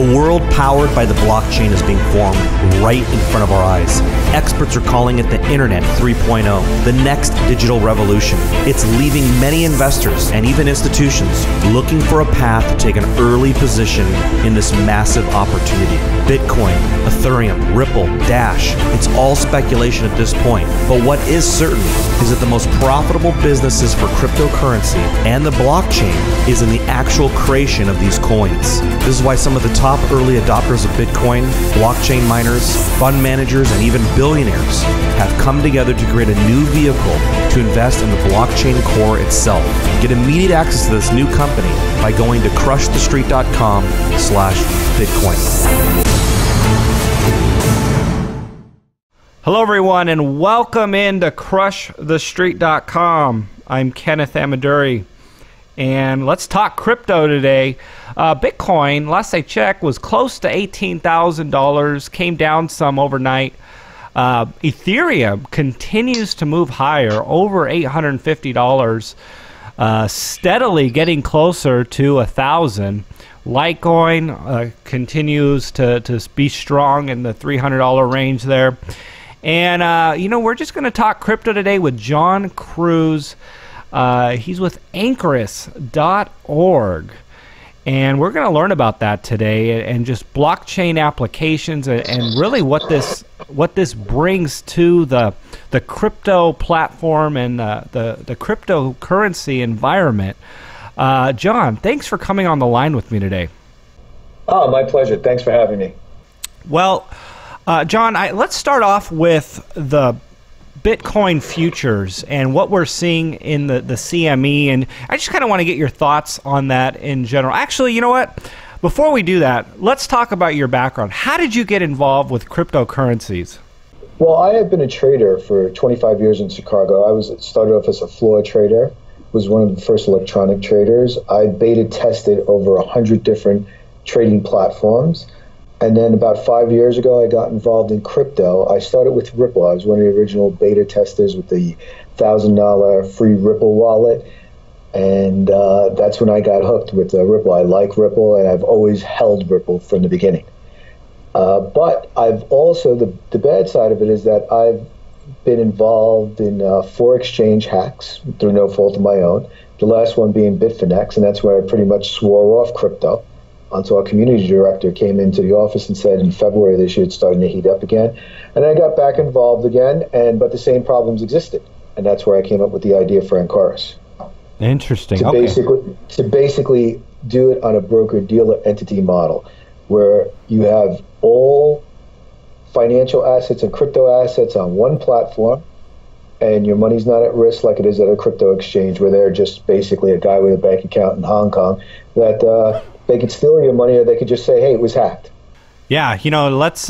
A world powered by the blockchain is being formed right in front of our eyes. Experts are calling it the Internet 3.0, the next digital revolution. It's leaving many investors and even institutions looking for a path to take an early position in this massive opportunity. Bitcoin, Ethereum, Ripple, Dash, it's all speculation at this point. But what is certain is that the most profitable businesses for cryptocurrency and the blockchain is in the actual creation of these coins. This is why some of the top early adopters of Bitcoin, blockchain miners, fund managers, and even billionaires have come together to create a new vehicle to invest in the blockchain core itself. Get immediate access to this new company by going to crushthestreet.com/Bitcoin. Hello everyone and welcome into crushthestreet.com. I'm Kenneth Amaduri and let's talk crypto today. Bitcoin, last I checked, was close to $18,000, came down some overnight. Ethereum continues to move higher, over $850, steadily getting closer to 1,000. Litecoin continues to be strong in the $300 range there. And, we're just going to talk crypto today with John Cruz. He's with Anchorus.org. And we're going to learn about that today and just blockchain applications and really what this brings to the crypto platform and the cryptocurrency environment. John, thanks for coming on the line with me today. Oh, my pleasure. Thanks for having me. Well, John, let's start off with the Bitcoin futures and what we're seeing in the CME. And I just kind of want to get your thoughts on that in general. Actually, you know what? Before we do that, let's talk about your background. How did you get involved with cryptocurrencies? Well, I have been a trader for 25 years in Chicago. I started off as a floor trader, was one of the first electronic traders. I beta tested over 100 different trading platforms. And then about 5 years ago, I got involved in crypto. I started with Ripple. I was one of the original beta testers with the $1,000 free Ripple wallet. And that's when I got hooked with Ripple. I like Ripple, and I've always held Ripple from the beginning. But I've also, the bad side of it is that I've been involved in 4 exchange hacks through no fault of my own. The last one being Bitfinex, and that's where I pretty much swore off crypto until our community director came into the office and said in February this year it's starting to heat up again. And I got back involved again, but the same problems existed. And that's where I came up with the idea for Anchorus. Interesting. To basically do it on a broker-dealer entity model where you have all financial assets and crypto assets on one platform, and your money's not at risk like it is at a crypto exchange where they're just basically a guy with a bank account in Hong Kong that they could steal your money, or they could just say, hey, it was hacked. Yeah, let's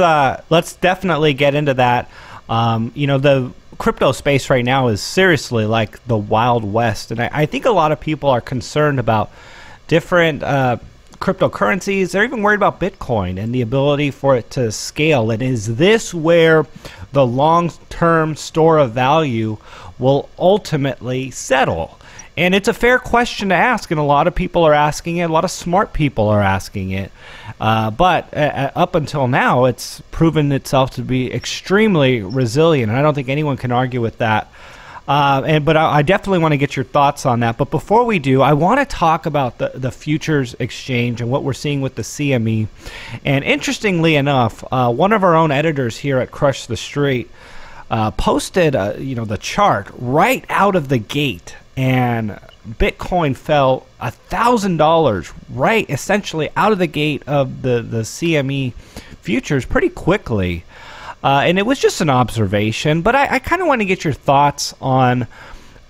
definitely get into that. The crypto space right now is seriously like the Wild West. And I think a lot of people are concerned about different cryptocurrencies. They're even worried about Bitcoin and the ability for it to scale. And is this where the long-term store of value will ultimately settle? And it's a fair question to ask, and a lot of people are asking it. A lot of smart people are asking it. But up until now, it's proven itself to be extremely resilient, and I don't think anyone can argue with that. But I definitely want to get your thoughts on that. But before we do, I want to talk about the futures exchange and what we're seeing with the CME. And interestingly enough, one of our own editors here at Crush the Street posted the chart right out of the gate. And Bitcoin fell $1,000 right essentially out of the gate of the CME futures pretty quickly. And it was just an observation, but I kind of want to get your thoughts on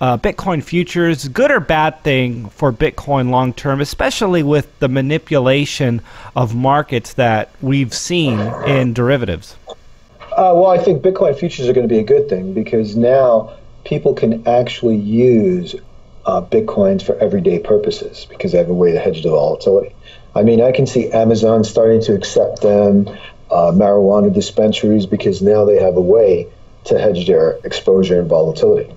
Bitcoin futures, good or bad thing for Bitcoin long term, especially with the manipulation of markets that we've seen in derivatives. Well, I think Bitcoin futures are going to be a good thing because now people can actually use Bitcoins for everyday purposes because they have a way to hedge the volatility. I mean, I can see Amazon starting to accept them, marijuana dispensaries, because now they have a way to hedge their exposure and volatility.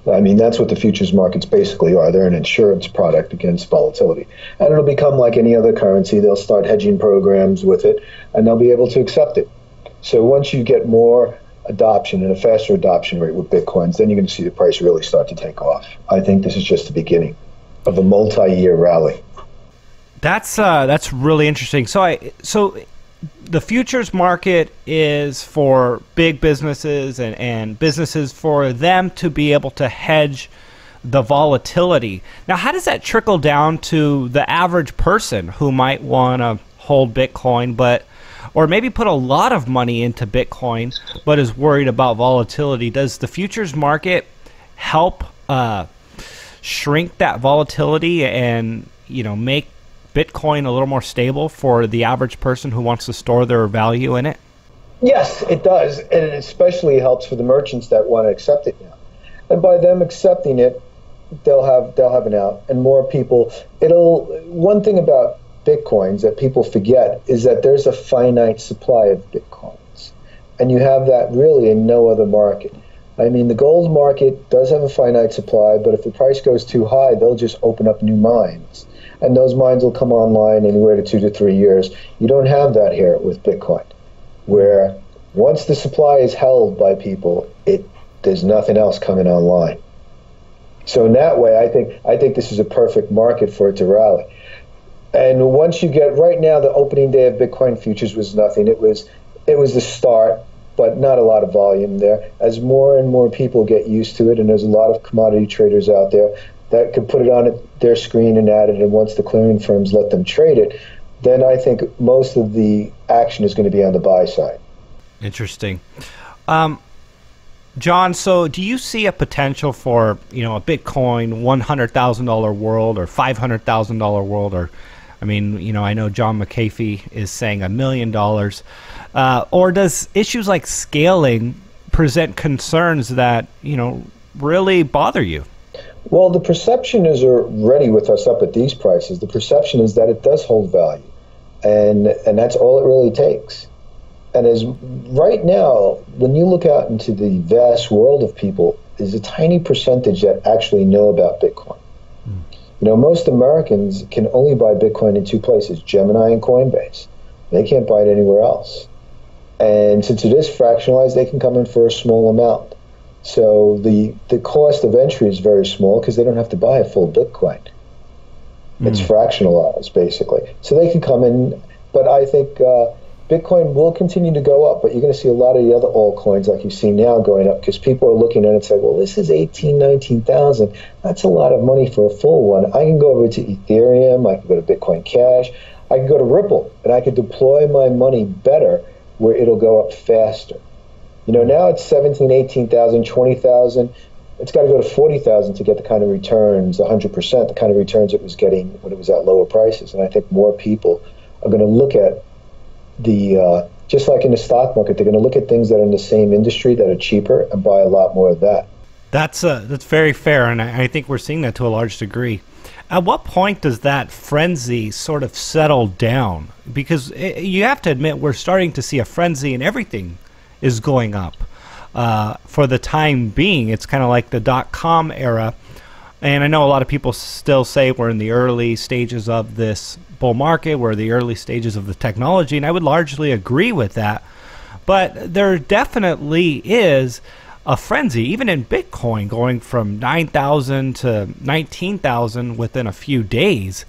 I mean, that's what the futures markets basically are. They're an insurance product against volatility. And it'll become like any other currency. They'll start hedging programs with it, and they'll be able to accept it. So once you get more adoption and a faster adoption rate with Bitcoins, then you're going to see the price really start to take off. I think this is just the beginning of a multi-year rally. That's really interesting. So the futures market is for big businesses and businesses for them to be able to hedge the volatility. Now, how does that trickle down to the average person who might want to hold Bitcoin, or maybe put a lot of money into Bitcoin, but is worried about volatility? Does the futures market help shrink that volatility and, make Bitcoin a little more stable for the average person who wants to store their value in it? Yes, it does, and it especially helps for the merchants that want to accept it now. And by them accepting it, they'll have an out, and more people. One thing about Bitcoins that people forget is that there's a finite supply of Bitcoins, and you have that really in no other market. I mean, the gold market does have a finite supply, but if the price goes too high, they'll just open up new mines. And those mines will come online anywhere to 2 to 3 years. You don't have that here with Bitcoin, where once the supply is held by people, there's nothing else coming online. So in that way, I think this is a perfect market for it to rally. And once you get, right now, the opening day of Bitcoin futures was nothing. It was the start, but not a lot of volume there. As more and more people get used to it, and there's a lot of commodity traders out there that could put it on their screen and add it, and once the clearing firms let them trade it, then I think most of the action is going to be on the buy side. Interesting. John, so do you see a potential for, a Bitcoin $100,000 world or $500,000 world? Or, I know John McAfee is saying $1 million. Or does issues like scaling present concerns that, really bother you? Well, the perception is already with us up at these prices. The perception is that it does hold value, and that's all it really takes. And as right now, when you look out into the vast world of people, there's a tiny percentage that actually know about Bitcoin. Most Americans can only buy Bitcoin in 2 places, Gemini and Coinbase. They can't buy it anywhere else. And since it is fractionalized, they can come in for a small amount. So the cost of entry is very small because they don't have to buy a full Bitcoin. It's fractionalized, basically. So they can come in, but I think Bitcoin will continue to go up, but you're going to see a lot of the other altcoins like you see now going up because people are looking at it and say, well, this is 18,000, 19,000. That's a lot of money for a full one. I can go over to Ethereum. I can go to Bitcoin Cash. I can go to Ripple, and I can deploy my money better where it'll go up faster. Now it's 17,000, 18,000, 20,000. It's got to go to 40,000 to get the kind of returns, 100%, the kind of returns it was getting when it was at lower prices. And I think more people are going to look at just like in the stock market, they're going to look at things that are in the same industry that are cheaper and buy a lot more of that. That's very fair, and I think we're seeing that to a large degree. At what point does that frenzy sort of settle down? Because you have to admit we're starting to see a frenzy and everything is going up. For the time being, it's kind of like the dot-com era. And I know a lot of people still say we're in the early stages of this bull market, we're in the early stages of the technology, and I would largely agree with that. But there definitely is a frenzy, even in Bitcoin, going from 9,000 to 19,000 within a few days.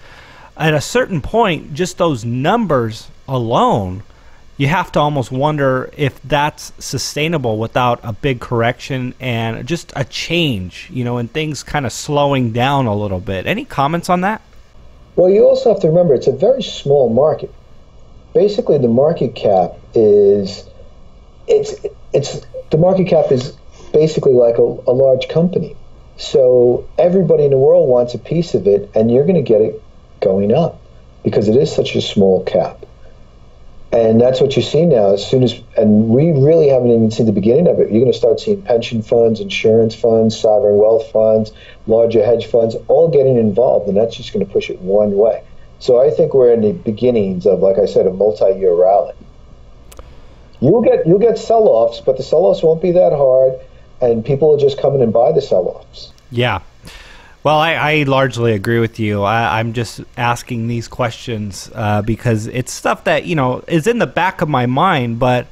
At a certain point, just those numbers alone, you have to almost wonder if that's sustainable without a big correction and just a change, and things kind of slowing down a little bit. Any comments on that? Well, you also have to remember it's a very small market. Basically, the market cap is basically like a large company. So everybody in the world wants a piece of it, and you're going to get it going up because it is such a small cap. And that's what you see now. And we really haven't even seen the beginning of it. You're going to start seeing pension funds, insurance funds, sovereign wealth funds, larger hedge funds, all getting involved, and that's just going to push it one way. So I think we're in the beginnings of, like I said, a multi-year rally. You'll get sell-offs, but the sell-offs won't be that hard, and people will just come in and buy the sell-offs. Yeah. Well, I largely agree with you. I'm just asking these questions because it's stuff that, you know, is in the back of my mind. But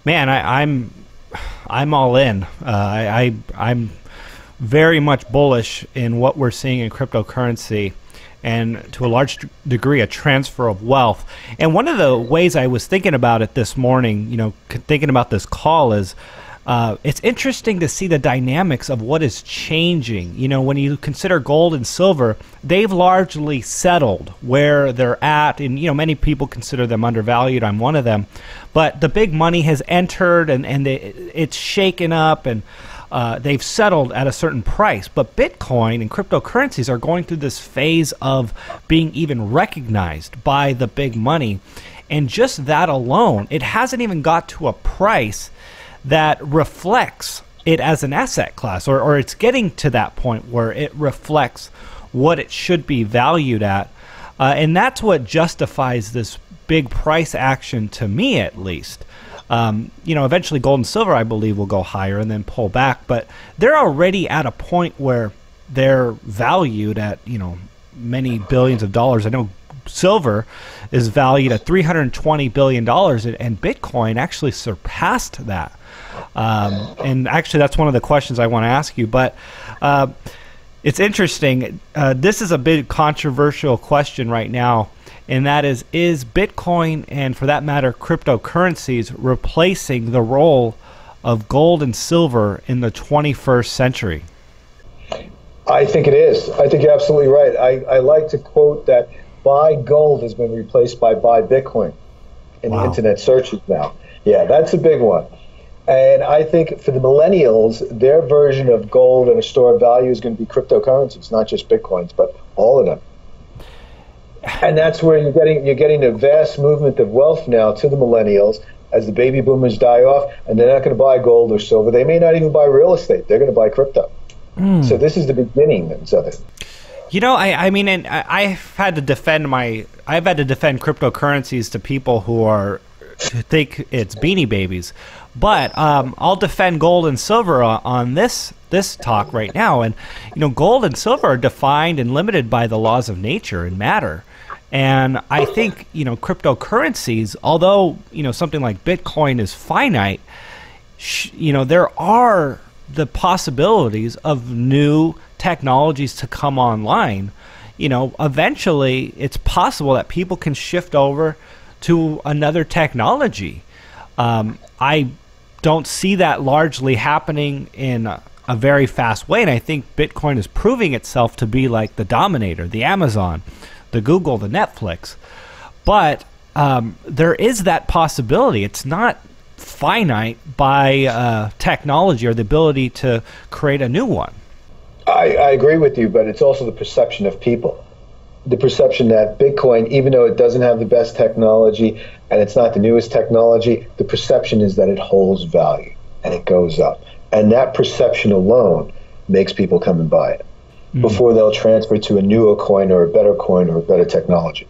man, I'm all in. I'm very much bullish in what we're seeing in cryptocurrency, and to a large degree, a transfer of wealth. And one of the ways I was thinking about it this morning, you know, thinking about this call is, it's interesting to see the dynamics of what is changing. You know, when you consider gold and silver, they've largely settled where they're at, and you know, many people consider them undervalued. I'm one of them, but the big money has entered, and it's shaken up, and they've settled at a certain price. But Bitcoin and cryptocurrencies are going through this phase of being even recognized by the big money, and just that alone, it hasn't even got to a price that reflects it as an asset class, or it's getting to that point where it reflects what it should be valued at. And that's what justifies this big price action, to me at least. You know, eventually gold and silver, I believe, will go higher and then pull back, but they're already at a point where they're valued at, you know, many billions of dollars. I know silver is valued at $320 billion, and Bitcoin actually surpassed that. And actually, that's one of the questions I want to ask you. But it's interesting. This is a big controversial question right now, and that is Bitcoin, and for that matter, cryptocurrencies, replacing the role of gold and silver in the 21st century? I think it is. I think you're absolutely right. I like to quote that buy gold has been replaced by buy Bitcoin in the internet searches now. Yeah, that's a big one. And I think for the millennials, their version of gold and a store of value is going to be cryptocurrencies, not just Bitcoins, but all of them. And that's where you're getting a vast movement of wealth now to the millennials as the baby boomers die off, and they're not going to buy gold or silver. They may not even buy real estate. They're going to buy crypto. So this is the beginning of it. You know, I mean, and I've had to defend cryptocurrencies to people who think it's Beanie Babies, but I'll defend gold and silver on this talk right now. And you know, gold and silver are defined and limited by the laws of nature and matter. And I think, you know, cryptocurrencies, although, you know, something like Bitcoin is finite, you know, there are the possibilities of new technologies to come online. You know, eventually it's possible that people can shift over to another technology. I don't see that largely happening in a very fast way, and I think Bitcoin is proving itself to be like the dominator, the Amazon, the Google, the Netflix. But there is that possibility. It's not finite by technology or the ability to create a new one. I agree with you, but it's also the perception of people. The perception that Bitcoin, even though it doesn't have the best technology and it's not the newest technology, the perception is that it holds value and it goes up. And that perception alone makes people come and buy it before they'll transfer to a newer coin or a better technology.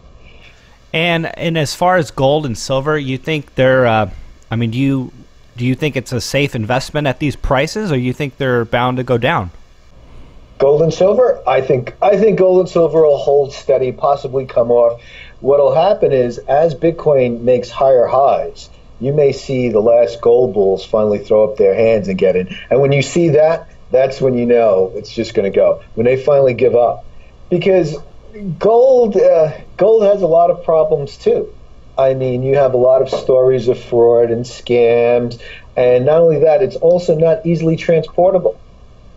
And as far as gold and silver, you think they're, I mean, do you think it's a safe investment at these prices, or you think they're bound to go down? Gold and silver? I think gold and silver will hold steady, possibly come off. What'll happen is, as Bitcoin makes higher highs, you may see the last gold bulls finally throw up their hands and get in. And when you see that, that's when you know it's just going to go. When they finally give up. Because gold has a lot of problems too. I mean, you have a lot of stories of fraud and scams. And not only that, it's also not easily transportable.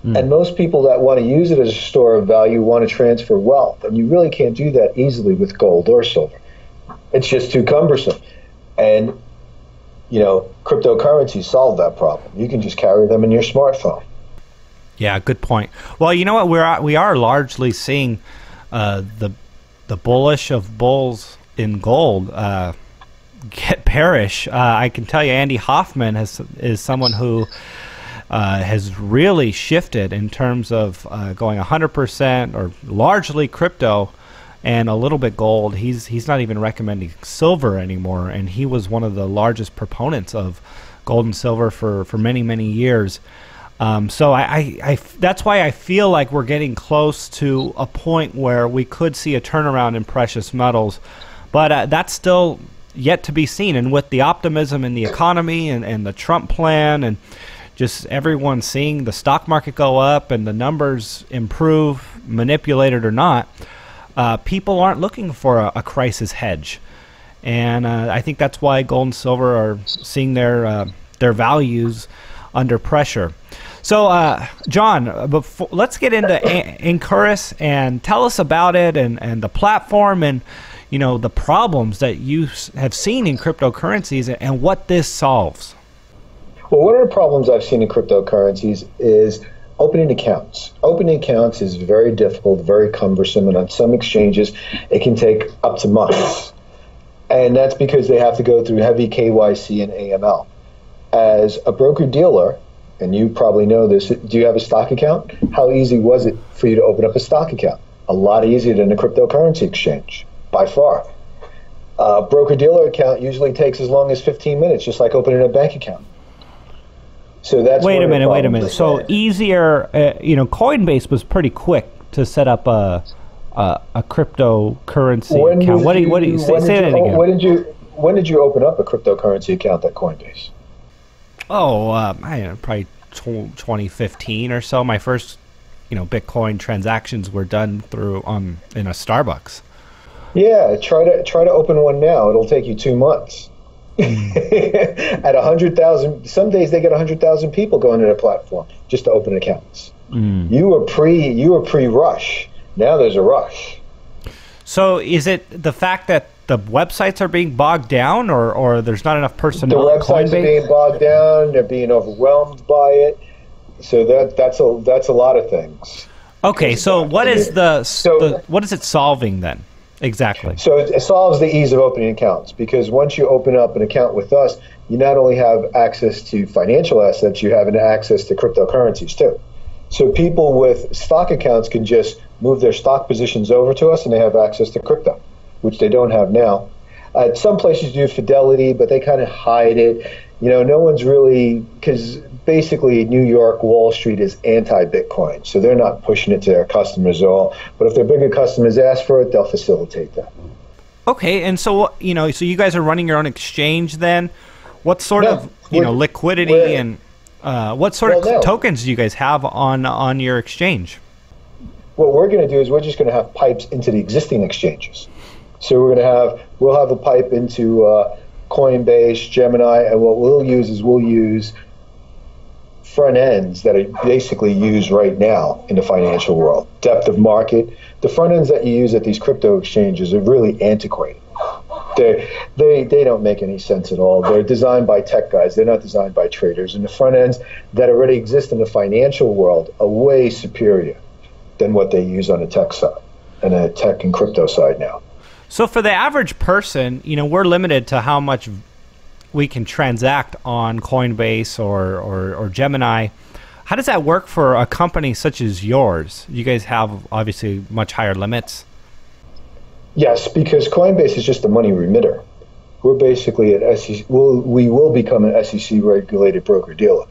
And most people that want to use it as a store of value want to transfer wealth. And you really can't do that easily with gold or silver. It's just too cumbersome. And, you know, cryptocurrencies solve that problem. You can just carry them in your smartphone. Yeah, good point. Well, you know what? We are largely seeing the bullish of bulls in gold perish. I can tell you, Andy Hoffman is someone who has really shifted in terms of going 100% or largely crypto and a little bit gold. He's not even recommending silver anymore, and he was one of the largest proponents of gold and silver for many, many years. So that's why I feel like we're getting close to a point where we could see a turnaround in precious metals, but that's still yet to be seen. And with the optimism in the economy and the Trump plan and just everyone seeing the stock market go up and the numbers improve, manipulated or not, people aren't looking for a crisis hedge. And I think that's why gold and silver are seeing their values under pressure. So, John, let's get into Incurus and tell us about it and the platform and, the problems that you have seen in cryptocurrencies and what this solves. Well, one of the problems I've seen in cryptocurrencies is opening accounts. Opening accounts is very difficult, very cumbersome, and on some exchanges, it can take up to months. And that's because they have to go through heavy KYC and AML. As a broker-dealer, and you probably know this, do you have a stock account? How easy was it for you to open up a stock account? A lot easier than a cryptocurrency exchange, by far. A broker-dealer account usually takes as long as 15 minutes, just like opening a bank account. So that's wait a minute. So easier, Coinbase was pretty quick to set up a cryptocurrency account. What do you say that again? When did you open up a cryptocurrency account at Coinbase? Oh, I don't know, probably 2015 or so. My first, Bitcoin transactions were done in a Starbucks. Yeah, try to open one now. It'll take you 2 months. At 100,000, some days they get 100,000 people going to the platform just to open accounts. You were pre-rush. Now there's a rush. So is it the fact that the websites are being bogged down, or there's not enough personnel? The websites are being bogged down. They're being overwhelmed by it. So that's a lot of things. Okay, so what is what is it solving then? Exactly. So it solves the ease of opening accounts, because once you open up an account with us, you not only have access to financial assets, you have access to cryptocurrencies too. So people with stock accounts can just move their stock positions over to us and they have access to crypto, which they don't have now. Some places do Fidelity, but they kind of hide it. No one's really, because basically New York, Wall Street is anti-Bitcoin, so they're not pushing it to their customers at all. But if their bigger customers ask for it, they'll facilitate that. Okay, and so so you guys are running your own exchange then. What sort of liquidity and what sort of tokens do you guys have on your exchange? What we're going to do is we're just going to have pipes into the existing exchanges. So we'll have a pipe into Coinbase, Gemini, and what we'll use front ends that are basically used right now in the financial world. Depth of market. The front ends that you use at these crypto exchanges are really antiquated. They don't make any sense at all. They're designed by tech guys. They're not designed by traders. And the front ends that already exist in the financial world are way superior than what they use on the tech side and the tech and crypto side now. So for the average person, we're limited to how much we can transact on Coinbase or Gemini. How does that work for a company such as yours? You guys have obviously much higher limits. Yes, because Coinbase is just a money remitter. We're basically an SEC. We will become an SEC regulated broker dealer.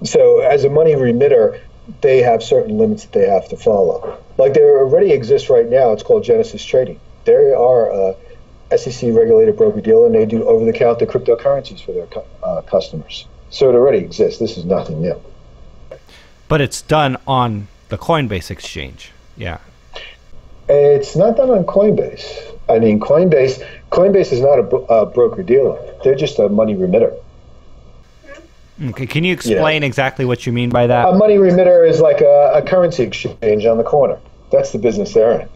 So as a money remitter, they have certain limits that they have to follow. Like there already exists right now. It's called Genesis Trading. They are a SEC regulated broker dealer, and they do over-the-counter cryptocurrencies for their customers. So it already exists. This is nothing new. But it's done on the Coinbase exchange. Yeah. It's not done on Coinbase. I mean, Coinbase is not a broker dealer. They're just a money remitter. Okay, can you explain exactly what you mean by that? A money remitter is like a currency exchange on the corner. That's the business they're in.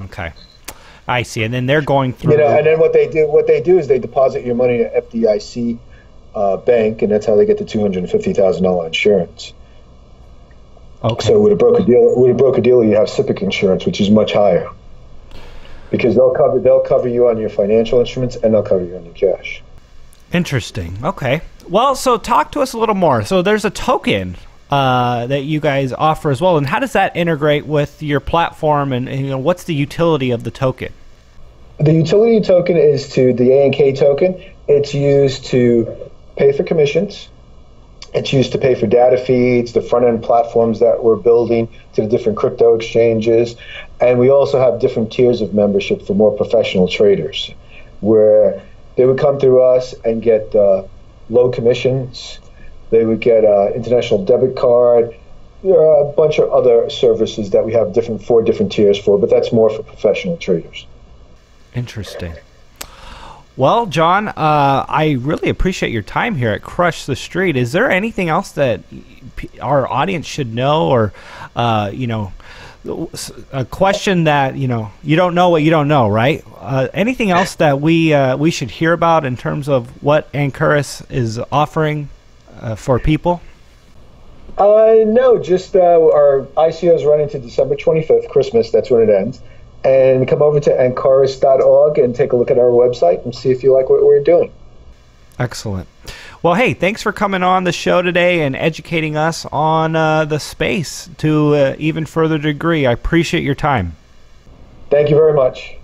Okay, I see. And then they're going through. And then what they do is they deposit your money to FDIC bank, and that's how they get the $250,000 insurance. Okay. So with a broker dealer, you have SIPC insurance, which is much higher, because they'll cover you on your financial instruments and they'll cover you on your cash. Interesting. Okay. Well, so talk to us a little more. So there's a token that you guys offer as well, and how does that integrate with your platform, and what's the utility of the token? The utility token is the ANK token. It's used to pay for commissions. It's used to pay for data feeds, the front-end platforms that we're building to the different crypto exchanges. And we also have different tiers of membership for more professional traders, where they would come through us and get low commissions. They would get an international debit card. There are a bunch of other services that we have four different tiers for, but that's more for professional traders. Interesting. Well, John, I really appreciate your time here at Crush the Street. Is there anything else that our audience should know, or, a question that, you don't know what you don't know, right? Anything else that we should hear about in terms of what Ancurus is offering for people? No, just our ICO is running to December 25th, Christmas, that's when it ends. And come over to ancurus.org and take a look at our website and see if you like what we're doing. Excellent. Well, hey, thanks for coming on the show today and educating us on the space to even further degree. I appreciate your time. Thank you very much.